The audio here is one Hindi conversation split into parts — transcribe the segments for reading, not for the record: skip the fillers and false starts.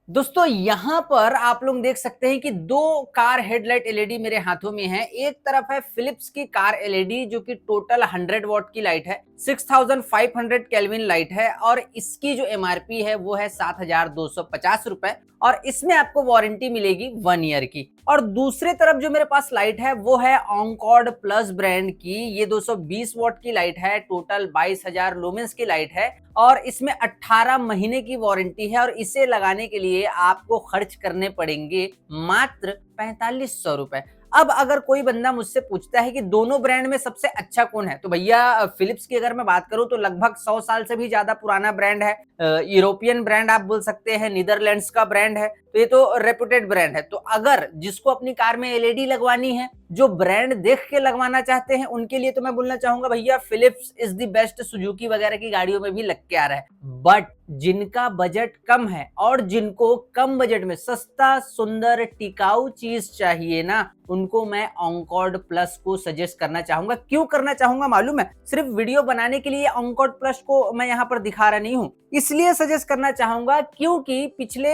दोस्तों यहाँ पर आप लोग देख सकते हैं कि दो कार हेडलाइट एलईडी मेरे हाथों में है। एक तरफ है फिलिप्स की कार एलईडी जो कि टोटल 100 वॉट की लाइट है, 6500 केल्विन लाइट है और इसकी जो एमआरपी है वो है 7250 रुपए और इसमें आपको वारंटी मिलेगी 1 ईयर की। और दूसरे तरफ जो मेरे पास लाइट है वो है ऑनकॉर्ड प्लस ब्रांड की, ये 220 वॉट की लाइट है, टोटल 22,000 लुमेंस की लाइट है और इसमें 18 महीने की वारंटी है और इसे लगाने के लिए आपको खर्च करने पड़ेंगे मात्र 4500 रुपए। अब अगर कोई बंदा मुझसे पूछता है कि दोनों ब्रांड में सबसे अच्छा कौन है, तो भैया फिलिप्स की अगर मैं बात करूं तो लगभग 100 साल से भी ज्यादा पुराना ब्रांड है, यूरोपियन ब्रांड आप बोल सकते हैं, नीदरलैंड्स का ब्रांड है, तो ये तो रेपुटेड ब्रांड है। तो अगर जिसको अपनी कार में एलईडी लगवानी है, जो ब्रांड देख के लगवाना चाहते हैं, उनके लिए तो मैं बोलना चाहूंगा भैया Philips is the best. Suzuki वगैरह की गाड़ियों में भी लग के आ रहा है। बट जिनका बजट कम है और जिनको कम बजट में सस्ता सुंदर टिकाऊ चीज चाहिए ना, उनको मैं ऑनकॉर्ड प्लस को सजेस्ट करना चाहूंगा। क्यों करना चाहूंगा मालूम है? सिर्फ वीडियो बनाने के लिए ऑनकॉर्ड प्लस को मैं यहाँ पर दिखा रहा नहीं हूँ, इसलिए सजेस्ट करना चाहूंगा क्योंकि पिछले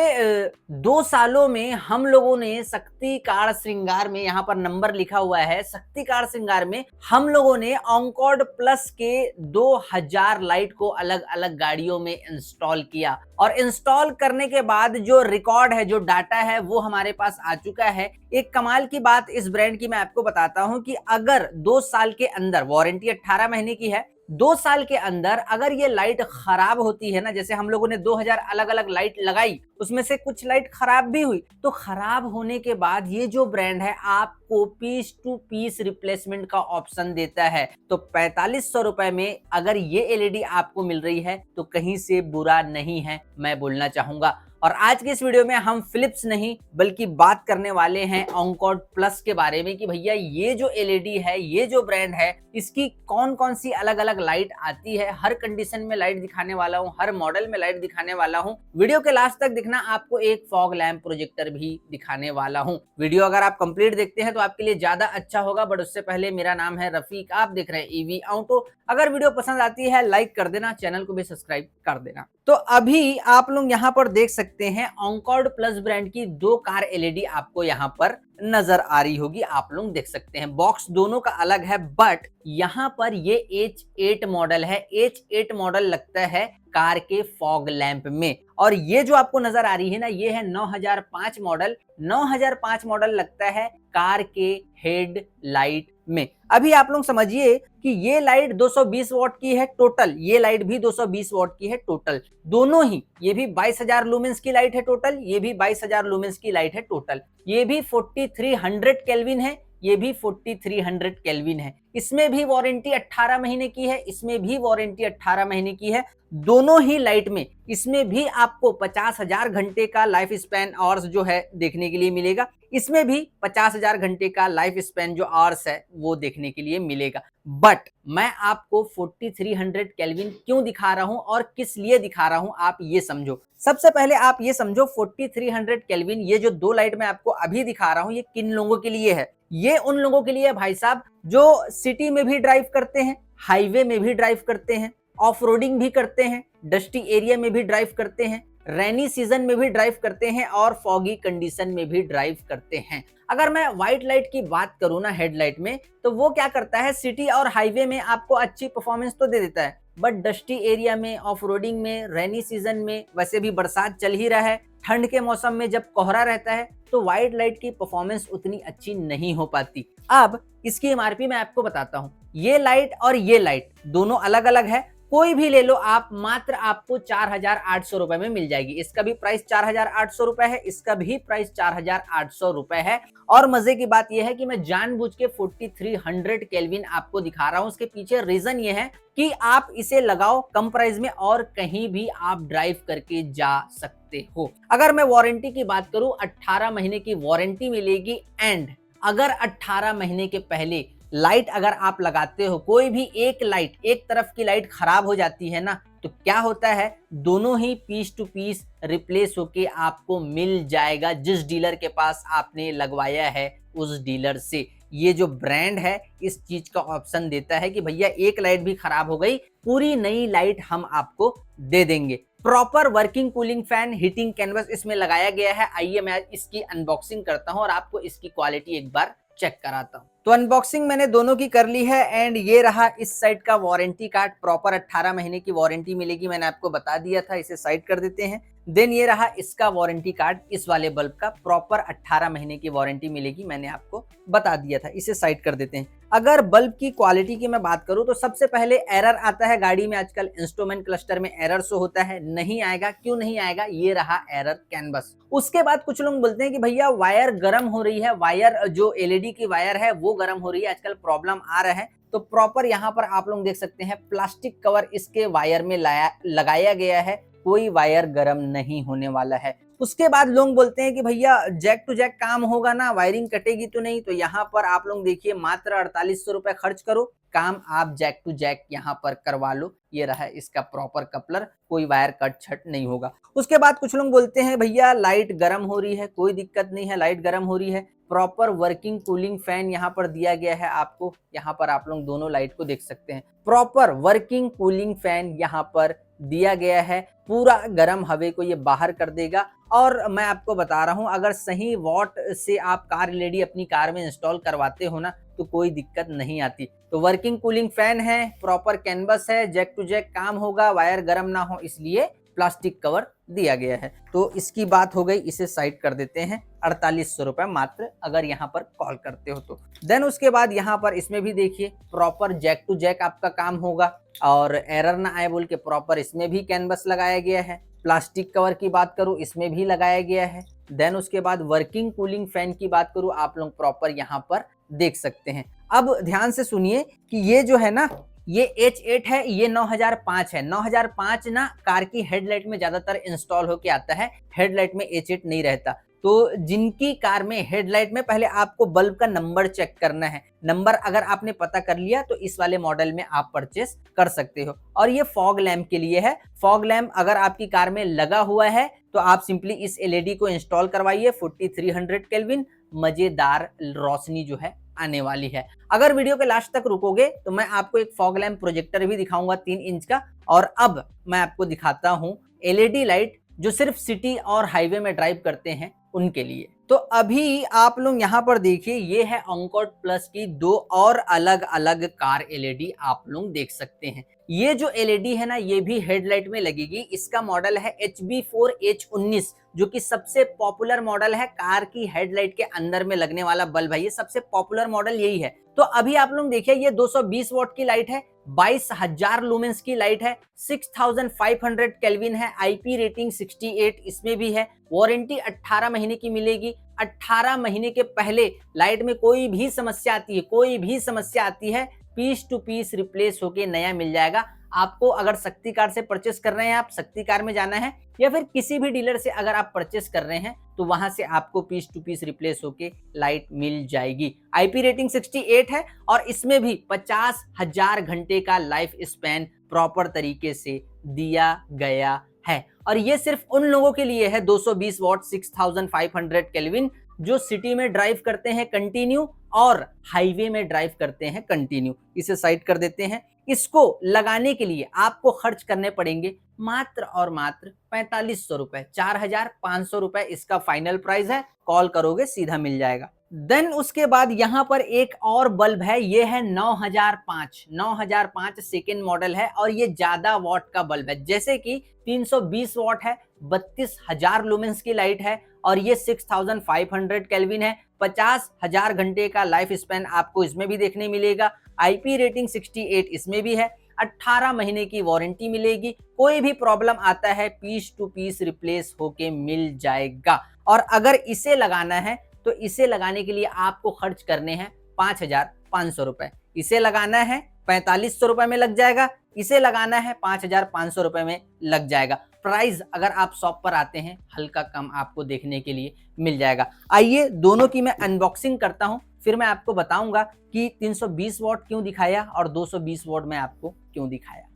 2 सालों में हम लोगों ने शक्ति कार श्रृंगार में, यहाँ पर नंबर लिखा हुआ है, शक्ति कार श्रृंगार में हम लोगों ने ऑनकॉर्ड प्लस के 2000 लाइट को अलग अलग गाड़ियों में इंस्टॉल किया और इंस्टॉल करने के बाद जो रिकॉर्ड है, जो डाटा है, वो हमारे पास आ चुका है। एक कमाल की बात इस ब्रांड की मैं आपको बताता हूं कि अगर 2 साल के अंदर, वारंटी 18 महीने की है, 2 साल के अंदर अगर ये लाइट खराब होती है ना, जैसे हम लोगों ने 2000 अलग अलग लाइट लगाई, उसमें से कुछ लाइट खराब भी हुई, तो खराब होने के बाद ये जो ब्रांड है आपको पीस टू पीस रिप्लेसमेंट का ऑप्शन देता है। तो 4500 रुपए में अगर ये एलईडी आपको मिल रही है तो कहीं से बुरा नहीं है, मैं बोलना चाहूंगा। और आज के इस वीडियो में हम फिलिप्स नहीं बल्कि बात करने वाले हैं ऑनकॉर्ड प्लस के बारे में कि भैया ये जो एलईडी है, ये जो ब्रांड है, इसकी कौन कौन सी अलग अलग लाइट आती है। हर कंडीशन में लाइट दिखाने वाला हूँ, हर मॉडल में लाइट दिखाने वाला हूँ। वीडियो के लास्ट तक दिखना, आपको एक फॉग लैंप प्रोजेक्टर भी दिखाने वाला हूँ। वीडियो अगर आप कंप्लीट देखते हैं तो आपके लिए ज्यादा अच्छा होगा। बट उससे पहले मेरा नाम है रफीक, आप देख रहे हैं ईवी ऑटो। अगर वीडियो पसंद आती है लाइक कर देना, चैनल को भी सब्सक्राइब कर देना। तो अभी आप लोग यहाँ पर देख सकते हैं ऑनकॉर्ड प्लस ब्रांड की 2 कार एलईडी आपको यहाँ पर नजर आ रही होगी। आप लोग देख सकते हैं बॉक्स दोनों का अलग है, बट यहाँ पर ये H8 मॉडल है। H8 मॉडल लगता है कार के फॉग लैंप में और ये जो आपको नजर आ रही है ना, ये है 9005 मॉडल। 9005 मॉडल लगता है कार के हेड लाइट में। अभी आप लोग समझिए कि ये लाइट 220 वॉट की है टोटल, ये लाइट भी 220 वॉट की है टोटल, दोनों ही। ये भी 22,000 लुमेंस की लाइट है टोटल, ये भी 22,000 लुमेंस की लाइट है टोटल। ये भी 4300 केल्विन है, ये भी 4300 केल्विन है। इसमें भी वारंटी 18 महीने की है, इसमें भी वारंटी 18 महीने की है। दोनों ही लाइट में इसमें भी आपको 50,000 घंटे का लाइफ स्पैन आवर्स जो है देखने के लिए मिलेगा। इसमें भी 50,000 घंटे का लाइफ स्पैन जो आवर्स है वो देखने के लिए मिलेगा। बट मैं आपको 4300 केल्विन क्यों दिखा रहा हूं और किस लिए दिखा रहा हूं, आप ये समझो। सबसे पहले आप ये समझो 4300 केल्विन, ये जो 2 लाइट मैं आपको अभी दिखा रहा हूं, ये किन लोगों के लिए है? ये उन लोगों के लिए भाई साहब जो सिटी में भी ड्राइव करते हैं, हाईवे में भी ड्राइव करते हैं, ऑफ रोडिंग भी करते हैं, डस्टी एरिया में भी ड्राइव करते हैं, रेनी सीजन में भी ड्राइव करते हैं और फॉगी कंडीशन में भी ड्राइव करते हैं। अगर मैं व्हाइट लाइट की बात करूं ना हेडलाइट में, तो वो क्या करता है, सिटी और हाईवे में आपको अच्छी परफॉर्मेंस तो दे देता है, बट डस्टी एरिया में, ऑफ रोडिंग में, रेनी सीजन में, वैसे भी बरसात चल ही रहा है, ठंड के मौसम में जब कोहरा रहता है, तो व्हाइट लाइट की परफॉर्मेंस उतनी अच्छी नहीं हो पाती। अब इसकी एमआरपी मैं आपको बताता हूं। ये लाइट और ये लाइट दोनों अलग अलग है, कोई भी ले लो आप, मात्र आपको 4800 रुपए में मिल जाएगी। इसका भी प्राइस 4800 रुपए है, इसका भी प्राइस 4800 रुपए है। और मजे की बात यह है कि मैं जानबूझ के 4300 केल्विन आपको दिखा रहा हूं। उसके पीछे रीजन ये है कि आप इसे लगाओ कम प्राइस में और कहीं भी आप ड्राइव करके जा सकते हो। अगर मैं वारंटी की बात करूं, 18 महीने की वारंटी मिलेगी। एंड अगर 18 महीने के पहले लाइट अगर आप लगाते हो, कोई भी एक लाइट, एक तरफ की लाइट खराब हो जाती है ना, तो क्या होता है, दोनों ही पीस टू पीस रिप्लेस होके आपको मिल जाएगा जिस डीलर के पास आपने लगवाया है उस डीलर से। ये जो ब्रांड है इस चीज का ऑप्शन देता है कि भैया एक लाइट भी खराब हो गई, पूरी नई लाइट हम आपको दे देंगे। Proper working cooling fan, heating canvas इसमें लगाया गया है। आइए मैं इसकी अनबॉक्सिंग करता हूं और आपको इसकी क्वालिटी एक बार चेक कराता हूं। तो अनबॉक्सिंग मैंने दोनों की कर ली है एंड ये रहा इस साइड का वारंटी कार्ड। प्रॉपर 18 महीने की वारंटी मिलेगी, मैंने आपको बता दिया था। इसे साइड कर देते हैं। देन ये रहा इसका वारंटी कार्ड, इस वाले बल्ब का प्रॉपर 18 महीने की वारंटी मिलेगी, मैंने आपको बता दिया था। इसे साइड कर देते हैं। अगर बल्ब की क्वालिटी की मैं बात करूं तो सबसे पहले एरर आता है गाड़ी में, आजकल इंस्ट्रूमेंट क्लस्टर में एरर शो होता है। नहीं आएगा, क्यों नहीं आएगा? ये रहा एरर कैनवस। उसके बाद कुछ लोग बोलते हैं कि भैया वायर गर्म हो रही है, वायर जो एलईडी की वायर है वो गर्म हो रही है, आजकल प्रॉब्लम आ रहा है। तो प्रॉपर यहाँ पर आप लोग देख सकते हैं प्लास्टिक कवर इसके वायर में लगाया गया है, कोई वायर गर्म नहीं होने वाला है। उसके बाद लोग बोलते हैं कि भैया जैक टू जैक काम होगा ना, वायरिंग कटेगी तो नहीं? तो यहाँ पर आप लोग देखिए मात्र 4800 रुपए खर्च करो, काम आप जैक टू जैक यहाँ पर करवा लो। ये रहा इसका प्रॉपर कपलर, कोई वायर कट छट नहीं होगा। उसके बाद कुछ लोग बोलते हैं भैया लाइट गर्म हो रही है, कोई दिक्कत नहीं है, लाइट गर्म हो रही है। प्रॉपर वर्किंग कूलिंग फैन यहाँ पर दिया गया है आपको। यहाँ पर आप लोग दोनों लाइट को देख सकते हैं। प्रॉपर वर्किंग कूलिंग फैन यहाँ पर दिया गया है, पूरा गर्म हवा को ये बाहर कर देगा। और मैं आपको बता रहा हूं, अगर सही वॉट से आप कार एलईडी अपनी कार में इंस्टॉल करवाते हो ना तो कोई दिक्कत नहीं आती। तो वर्किंग कूलिंग फैन है, प्रॉपर कैनवस है, जैक टू जैक काम होगा, वायर गर्म ना हो इसलिए प्लास्टिक कवर दिया गया है। तो इसकी बात हो गई, इसे साइड कर देते हैं। 4800 रुपए मात्र अगर यहाँ पर कॉल करते हो तो। देन उसके बाद यहाँ पर इसमें भी देखिए प्रॉपर जैक टू जैक आपका काम होगा और एरर ना आए बोल के प्रॉपर इसमें भी कैनवस लगाया गया है। प्लास्टिक कवर की बात करूं, इसमें भी लगाया गया है। देन उसके बाद वर्किंग कूलिंग फैन की बात करूं, आप लोग प्रॉपर यहाँ पर देख सकते हैं। अब ध्यान से सुनिए कि ये जो है ना, ये H8 है, ये 9005 है। 9005 ना कार की हेडलाइट में ज्यादातर इंस्टॉल होके आता है, हेडलाइट में H8 नहीं रहता। तो जिनकी कार में हेडलाइट में, पहले आपको बल्ब का नंबर चेक करना है। नंबर अगर आपने पता कर लिया तो इस वाले मॉडल में आप परचेस कर सकते हो। और ये फॉग लैंप के लिए है। फॉग लैंप अगर आपकी कार में लगा हुआ है तो आप सिंपली इस एलईडी को इंस्टॉल करवाइए। 4300 केल्विन मजेदार रोशनी जो है आने वाली है। अगर वीडियो के लास्ट तक रुकोगे तो मैं आपको एक फॉग लैंप प्रोजेक्टर भी दिखाऊंगा 3 इंच का। और अब मैं आपको दिखाता हूं एलईडी लाइट जो सिर्फ सिटी और हाईवे में ड्राइव करते हैं उनके लिए। तो अभी आप लोग यहाँ पर देखिए, ये है ऑनकॉर्ड प्लस की 2 और अलग अलग कार एलईडी आप लोग देख सकते हैं। ये जो एलईडी है ना, ये भी हेडलाइट में लगेगी। इसका मॉडल है HB4H19 जो कि सबसे पॉपुलर मॉडल है, कार की हेडलाइट के अंदर में लगने वाला बल्ब है। ये सबसे पॉपुलर मॉडल यही है। तो अभी आप लोग देखिए, ये 220 वॉट की लाइट है, 22,000 लुमेंस की लाइट है, 6500 केल्विन है, आईपी रेटिंग 68 इसमें भी है। वारंटी 18 महीने की मिलेगी। 18 महीने के पहले लाइट में कोई भी समस्या आती है, कोई भी समस्या आती है, पीस टू पीस रिप्लेस होके नया मिल जाएगा आपको। अगर शक्ति कार से परचेस कर रहे हैं, आप शक्ति कार में जाना है, या फिर किसी भी डीलर से अगर आप परचेस कर रहे हैं तो वहां से आपको पीस टू पीस रिप्लेस होके लाइट मिल जाएगी। आईपी रेटिंग 68 है और इसमें भी 50,000 घंटे का लाइफ स्पैन प्रॉपर तरीके से दिया गया है। और ये सिर्फ उन लोगों के लिए है 220 वॉट 6500 केल्विन जो सिटी में ड्राइव करते हैं कंटिन्यू और हाईवे में ड्राइव करते हैं कंटिन्यू। इसे साइड कर देते हैं। इसको लगाने के लिए आपको खर्च करने पड़ेंगे मात्र और मात्र 4500 रुपए, 4500 रुपए इसका फाइनल प्राइस है। कॉल करोगे सीधा मिल जाएगा। देन उसके बाद यहाँ पर एक और बल्ब है, ये है 9005 सेकेंड मॉडल है और ये ज्यादा वॉट का बल्ब है। जैसे कि 320 वॉट है, 32,000 लुमेंस की लाइट है और ये 6500 केल्विन है। 50,000 घंटे का लाइफ स्पैन आपको इसमें भी देखने मिलेगा। आईपी रेटिंग 68 इसमें भी है। 18 महीने की वारंटी मिलेगी। कोई भी प्रॉब्लम आता है पीस टू पीस रिप्लेस होके मिल जाएगा। और अगर इसे लगाना है तो इसे लगाने के लिए आपको खर्च करने हैं 5,500 रुपए। इसे लगाना है 4500 रुपए में लग जाएगा, इसे लगाना है 5,500 रुपए में लग जाएगा। प्राइस अगर आप शॉप पर आते हैं हल्का कम आपको देखने के लिए मिल जाएगा। आइए दोनों की मैं अनबॉक्सिंग करता हूं, फिर मैं आपको बताऊंगा कि 320 वॉट क्यों दिखाया और 220 वॉट में आपको क्यों दिखाया।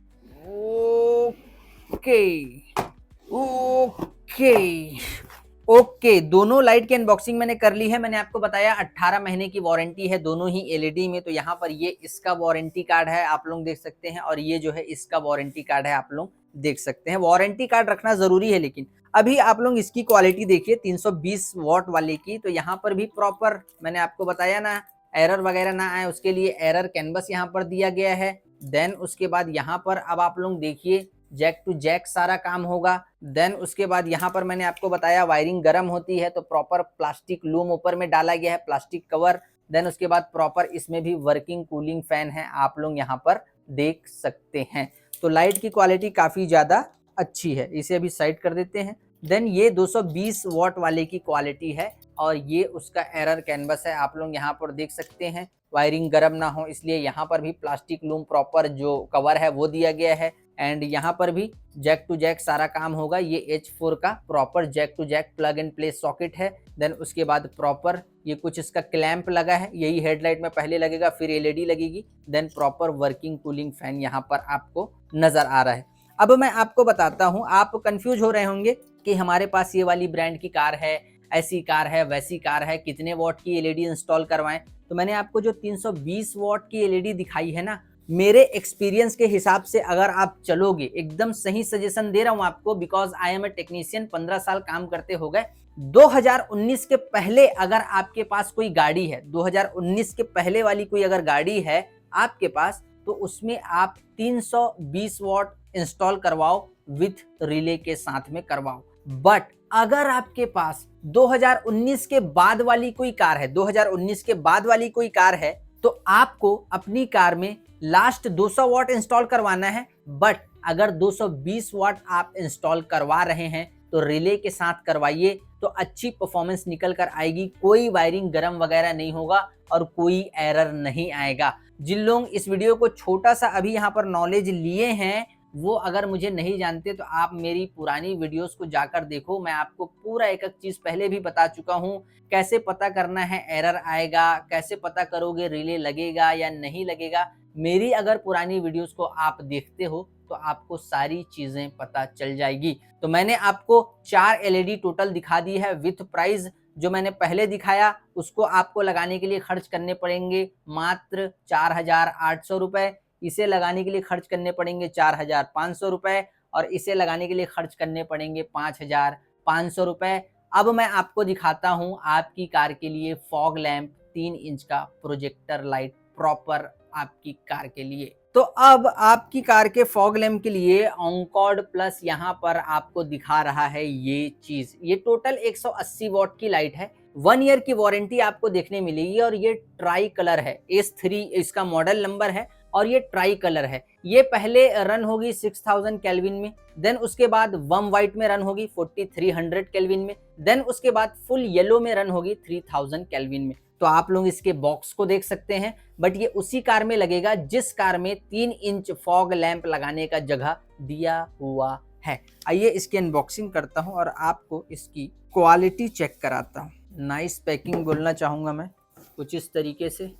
ओके, दोनों लाइट की अनबॉक्सिंग मैंने कर ली है। मैंने आपको बताया 18 महीने की वारंटी है दोनों ही एलईडी में। तो यहाँ पर ये इसका वारंटी कार्ड है, आप लोग देख सकते हैं, और ये जो है इसका वारंटी कार्ड है, आप लोग देख सकते हैं। वारंटी कार्ड रखना जरूरी है, लेकिन अभी आप लोग इसकी क्वालिटी देखिए 320 वॉट वाले की, तो यहाँ पर भी प्रॉपर मैंने आपको बताया ना, एरर वगैरह ना आए उसके लिए एरर कैनवस यहाँ पर दिया गया है। देन उसके बाद यहाँ पर अब आप लोग देखिए जैक टू जैक सारा काम होगा। देन उसके बाद यहाँ पर मैंने आपको बताया वायरिंग गर्म होती है तो प्रॉपर प्लास्टिक लूम ऊपर में डाला गया है, प्लास्टिक कवर। देन उसके बाद प्रॉपर इसमें भी वर्किंग कूलिंग फैन है, आप लोग यहाँ पर देख सकते हैं। तो लाइट की क्वालिटी काफी ज्यादा अच्छी है। इसे अभी साइड कर देते हैं। देन ये 220 वॉट वाले की क्वालिटी है और ये उसका एरर कैनवस है, आप लोग यहाँ पर देख सकते हैं। वायरिंग गर्म ना हो इसलिए यहाँ पर भी प्लास्टिक लूम प्रॉपर जो कवर है वो दिया गया है। एंड यहाँ पर भी जैक टू जैक सारा काम होगा। ये H4 का proper jack to jack plug and play socket है। देन उसके बाद प्रॉपर ये कुछ इसका क्लैंप लगा है, यही हेडलाइट में पहले लगेगा, फिर एलईडी लगेगी। Then proper working cooling fan यहाँ पर आपको नजर आ रहा है। अब मैं आपको बताता हूँ, आप कंफ्यूज हो रहे होंगे कि हमारे पास ये वाली ब्रांड की कार है, ऐसी कार है, वैसी कार है, कितने वॉट की एलईडी इंस्टॉल करवाएं। तो मैंने आपको जो 320 वॉट की एलईडी दिखाई है ना, मेरे एक्सपीरियंस के हिसाब से अगर आप चलोगे, एकदम सही सजेशन दे रहा हूं आपको, because I am a technician, 15 साल काम करते हो गए। 2019 के पहले अगर आपके पास कोई गाड़ी है, 2019 के पहले वाली कोई अगर गाड़ी है आपके पास, तो उसमें आप 320 वॉट इंस्टॉल करवाओ, विथ रिले के साथ में करवाओ। बट अगर आपके पास 2019 के बाद वाली कोई कार है, 2019 के बाद वाली कोई कार है, तो आपको अपनी कार में लास्ट 200 वॉट इंस्टॉल करवाना है। बट अगर 220 वॉट आप इंस्टॉल करवा रहे हैं तो रिले के साथ करवाइए, तो अच्छी परफॉर्मेंस निकल कर आएगी। कोई वायरिंग गर्म वगैरह नहीं होगा और कोई एरर नहीं आएगा। जिन लोग इस वीडियो को छोटा सा अभी यहाँ पर नॉलेज लिए हैं, वो अगर मुझे नहीं जानते तो आप मेरी पुरानी वीडियोस को जाकर देखो। मैं आपको पूरा एक एक चीज पहले भी बता चुका हूँ, कैसे पता करना है एरर आएगा, कैसे पता करोगे रिले लगेगा या नहीं लगेगा। मेरी अगर पुरानी वीडियोस को आप देखते हो तो आपको सारी चीजें पता चल जाएगी। तो मैंने आपको 4 एलईडी टोटल दिखा दी है विथ प्राइस। जो मैंने पहले दिखाया उसको आपको लगाने के लिए खर्च करने पड़ेंगे मात्र 4,800 रुपए। इसे लगाने के लिए खर्च करने पड़ेंगे 4,500 रुपए और इसे लगाने के लिए खर्च करने पड़ेंगे 5,500 रुपए। अब मैं आपको दिखाता हूं आपकी कार के लिए फॉग लैंप, 3 इंच का प्रोजेक्टर लाइट प्रॉपर आपकी कार के लिए। तो अब आपकी कार के फॉग लैंप के लिए ऑनकॉर्ड प्लस यहाँ पर आपको दिखा रहा है ये चीज। ये टोटल 180 वॉट की लाइट है, 1 ईयर की वारंटी आपको देखने मिलेगी और ये ट्राई कलर है, S3 इसका मॉडल नंबर है और ये ट्राई कलर है। ये पहले रन होगी 6000 केल्विन में, देन उसके बाद वम व्हाइट में रन होगी 4300 केल्विन में, देन उसके बाद फुल येलो में रन होगी 3000 केल्विन में। तो आप लोग इसके बॉक्स को देख सकते हैं, बट ये उसी कार में लगेगा जिस कार में 3 इंच फॉग लैंप लगाने का जगह दिया हुआ है। आइए इसकी अनबॉक्सिंग करता हूं और आपको इसकी क्वालिटी चेक कराता हूं। नाइस पैकिंग बोलना चाहूंगा मैं कुछ इस तरीके से।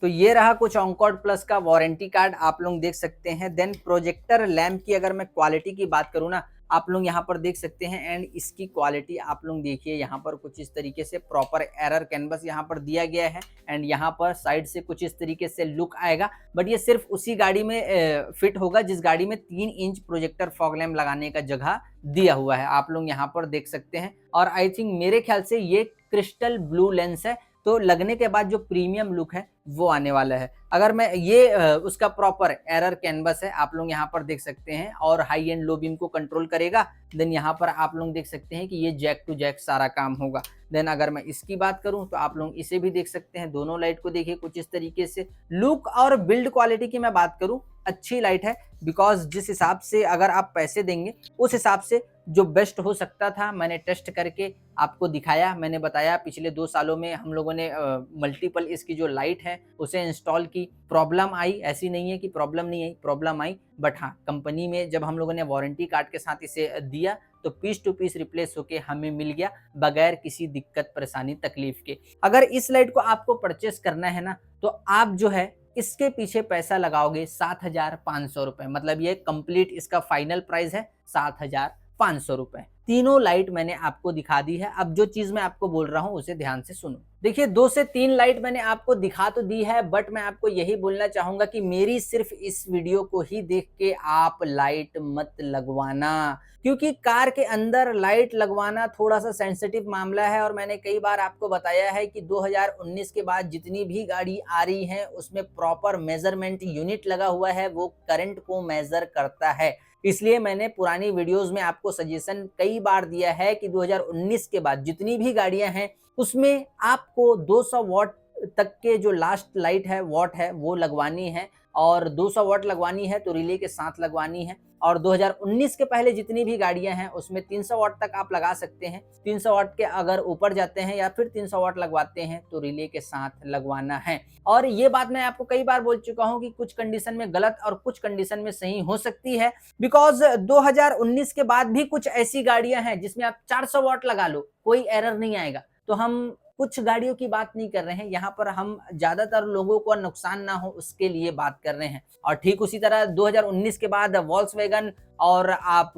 तो ये रहा कुछ ऑनकॉर्ड प्लस का वारंटी कार्ड, आप लोग देख सकते हैं। देन प्रोजेक्टर लैंप की अगर मैं क्वालिटी की बात करूँ ना, आप लोग यहाँ पर देख सकते हैं। एंड इसकी क्वालिटी आप लोग देखिए, यहाँ पर कुछ इस तरीके से प्रॉपर एरर कैनवस यहाँ पर दिया गया है। एंड यहाँ पर साइड से कुछ इस तरीके से लुक आएगा, बट ये सिर्फ उसी गाड़ी में फिट होगा जिस गाड़ी में 3 इंच प्रोजेक्टर फॉग लैंप लगाने का जगह दिया हुआ है, आप लोग यहाँ पर देख सकते हैं। और आई थिंक मेरे ख्याल से ये क्रिस्टल ब्लू लेंस है, तो लगने के बाद जो प्रीमियम लुक है वो आने वाला है। अगर मैं ये उसका प्रॉपर एरर कैनवस है, आप लोग यहाँ पर देख सकते हैं, और हाई एंड लो बीम को कंट्रोल करेगा। देन यहाँ पर आप लोग देख सकते हैं कि ये जैक टू जैक सारा काम होगा। देन अगर मैं इसकी बात करूं तो आप लोग इसे भी देख सकते हैं। दोनों लाइट को देखिए कुछ इस तरीके से। लुक और बिल्ड क्वालिटी की मैं बात करूं, अच्छी लाइट है, बिकॉज जिस हिसाब से अगर आप पैसे देंगे उस हिसाब से जो बेस्ट हो सकता था मैंने टेस्ट करके आपको दिखाया। मैंने बताया पिछले 2 सालों में हम लोगों ने मल्टीपल इसकी जो लाइट है उसे इंस्टॉल की, प्रॉब्लम आई, ऐसी नहीं है कि प्रॉब्लम नहीं आई, प्रॉब्लम आई। बट हाँ, कंपनी में जब हम लोगों ने वारंटी कार्ड के साथ इसे दिया तो पीस टू पीस रिप्लेस होके हमें मिल गया बगैर किसी दिक्कत परेशानी तकलीफ के। अगर इस लाइट को आपको परचेस करना है ना, तो आप जो है इसके पीछे पैसा लगाओगे 7,500 रुपए, मतलब ये कंप्लीट इसका फाइनल प्राइस है 7,500 रुपए। तीनों लाइट मैंने आपको दिखा दी है। अब जो चीज मैं आपको बोल रहा हूं उसे ध्यान से सुनो। देखिए 2 से 3 लाइट मैंने आपको दिखा तो दी है, बट मैं आपको यही बोलना चाहूँगा कि मेरी सिर्फ़ इस वीडियो को ही देख के आप लाइट मत लगवाना, क्योंकि कार के अंदर लाइट लगवाना थोड़ा-सा सेंसिटिव मामला है और मैंने कई बार आपको बताया है कि 2019 के बाद जितनी भी गाड़ी आ रही हैं, उसमें प्रॉपर मेज़रमेंट यूनिट लगा हुआ है, वो करंट को मेज़र करता है। इसलिए मैंने पुरानी वीडियोज़ में आपको सजेशन कई बार दिया है कि 2019 के बाद जितनी भी गाड़ियाँ हैं, उसमें आपको 200 वॉट तक के जो लास्ट लाइट है, वॉट है, वो लगवानी है और 200 वॉट लगवानी है तो रिले के साथ लगवानी है और 2019 के पहले जितनी भी गाड़ियाँ हैं, उसमें 300 वॉट तक आप लगा सकते हैं। 300 वॉट के अगर ऊपर जाते हैं या फिर 300 वॉट लगवाते हैं, तो रिले के साथ लगवाना है। और ये बात मैं आपको कई बार बोल चुका हूँ कि कुछ कंडीशन में गलत और कुछ कंडीशन में सही हो सकती है, बिकॉज़ 2019 के बाद भी कुछ ऐसी गाड़ियाँ हैं, जिसमें आप 400 वॉट लगा लो, कोई एरर नहीं आएगा। तो हम कुछ गाड़ियों की बात नहीं कर रहे हैं, यहाँ पर हम ज़्यादातर लोगों को नुकसान ना हो उसके लिए बात कर रहे हैं। और ठीक उसी तरह 2019 के बाद वॉल्क्सवैगन और आप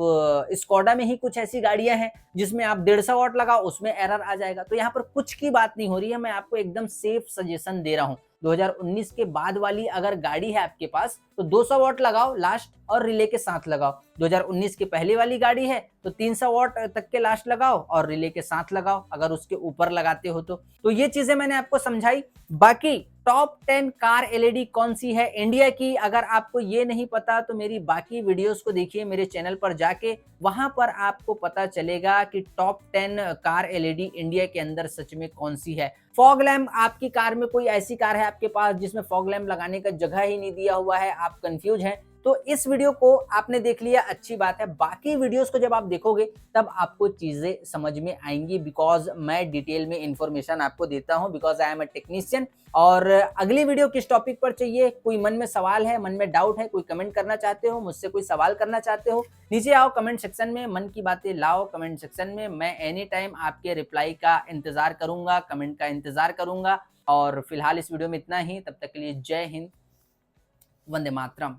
स्कोडा में ही कुछ ऐसी गाड़ियाँ हैं जिसमें आप 150 वॉट लगाओ उसमें एरर आ जाएगा। तो यहाँ पर कुछ की बात नहीं हो रही है, मैं आपको एकदम सेफ सजेशन दे रहा हूँ। 2019 के बाद वाली अगर गाड़ी है आपके पास तो 200 वॉट लगाओ लास्ट और रिले के साथ लगाओ। 2019 के पहले वाली गाड़ी है तो 300 वॉट तक के लास्ट लगाओ और रिले के साथ लगाओ, अगर उसके ऊपर लगाते हो तो ये चीजें मैंने आपको समझाई। बाकी टॉप 10 कार एलईडी कौन सी है इंडिया की, अगर आपको ये नहीं पता तो मेरी बाकी वीडियोस को देखिए मेरे चैनल पर जाके, वहां पर आपको पता चलेगा कि टॉप 10 कार एलईडी इंडिया के अंदर सच में कौन सी है। फॉग लैम्प, आपकी कार में कोई ऐसी कार है आपके पास जिसमें फॉग लैम्प लगाने का जगह ही नहीं दिया हुआ है, आप कंफ्यूज हैं, तो इस वीडियो को आपने देख लिया, अच्छी बात है। बाकी वीडियोस को जब आप देखोगे तब आपको चीजें समझ में आएंगी, बिकॉज मैं डिटेल में इंफॉर्मेशन आपको देता हूं, because I am a technician. और अगली वीडियो किस टॉपिक पर चाहिए, कोई मन में सवाल है, मन में डाउट है, कोई कमेंट करना चाहते हो, मुझसे कोई सवाल करना चाहते हो, नीचे आओ कमेंट सेक्शन में, मन की बातें लाओ कमेंट सेक्शन में, मैं एनी टाइम आपके रिप्लाई का इंतजार करूंगा, कमेंट का इंतजार करूंगा। और फिलहाल इस वीडियो में इतना ही, तब तक के लिए जय हिंद, वंदे मातरम।